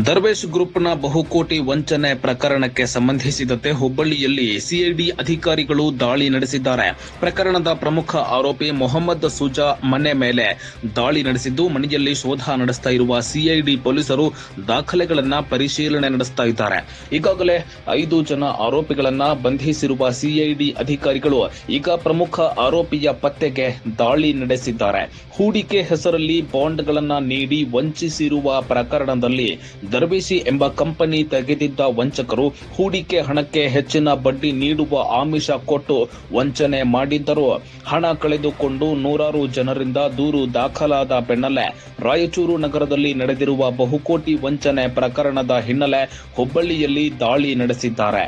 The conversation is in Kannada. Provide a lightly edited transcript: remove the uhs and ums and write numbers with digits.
ದರ್ವೇಶ್ ಗ್ರೂಪ್ನ ಬಹುಕೋಟಿ ವಂಚನೆ ಪ್ರಕರಣಕ್ಕೆ ಸಂಬಂಧಿಸಿದಂತೆ ಹುಬ್ಬಳ್ಳಿಯಲ್ಲಿ ಸಿಐಡಿ ಅಧಿಕಾರಿಗಳು ದಾಳಿ ನಡೆಸಿದ್ದಾರೆ. ಪ್ರಕರಣದ ಪ್ರಮುಖ ಆರೋಪಿ ಮೊಹಮ್ಮದ್ ಸುಜಾ ಮನೆ ಮೇಲೆ ದಾಳಿ ನಡೆಸಿದ್ದು, ಮನೆಯಲ್ಲಿ ಶೋಧ ನಡೆಸ್ತಾ ಇರುವ ಸಿಐಡಿ ಪೊಲೀಸರು ದಾಖಲೆಗಳನ್ನು ಪರಿಶೀಲನೆ ನಡೆಸ್ತಾ ಇದ್ದಾರೆ. ಈಗಾಗಲೇ 5 ಜನ ಆರೋಪಿಗಳನ್ನ ಬಂಧಿಸಿರುವ ಸಿಐಡಿ ಅಧಿಕಾರಿಗಳು ಈಗ ಪ್ರಮುಖ ಆರೋಪಿಯ ಪತ್ತೆಗೆ ದಾಳಿ ನಡೆಸಿದ್ದಾರೆ. ಹೂಡಿಕೆ ಹೆಸರಲ್ಲಿ ಬಾಂಡ್ಗಳನ್ನ ನೀಡಿ ವಂಚಿಸಿರುವ ಪ್ರಕರಣದಲ್ಲಿ ದರ್ವೇಶಿ ಎಂಬ ಕಂಪನಿ ತೆಗೆದಿದ್ದ ವಂಚಕರು ಹೂಡಿಕೆ ಹಣಕ್ಕೆ ಹೆಚ್ಚಿನ ಬಡ್ಡಿ ನೀಡುವ ಆಮಿಷ ಕೊಟ್ಟು ವಂಚನೆ ಮಾಡಿದ್ದರು. ಹಣ ಕಳೆದುಕೊಂಡು ನೂರಾರು ಜನರಿಂದ ದೂರು ದಾಖಲಾದ ಬೆನ್ನಲ್ಲೇ ರಾಯಚೂರು ನಗರದಲ್ಲಿ ನಡೆದಿರುವ ಬಹುಕೋಟಿ ವಂಚನೆ ಪ್ರಕರಣದ ಹಿನ್ನೆಲೆ ಹುಬ್ಬಳ್ಳಿಯಲ್ಲಿ ದಾಳಿ ನಡೆಸಿದ್ದಾರೆ.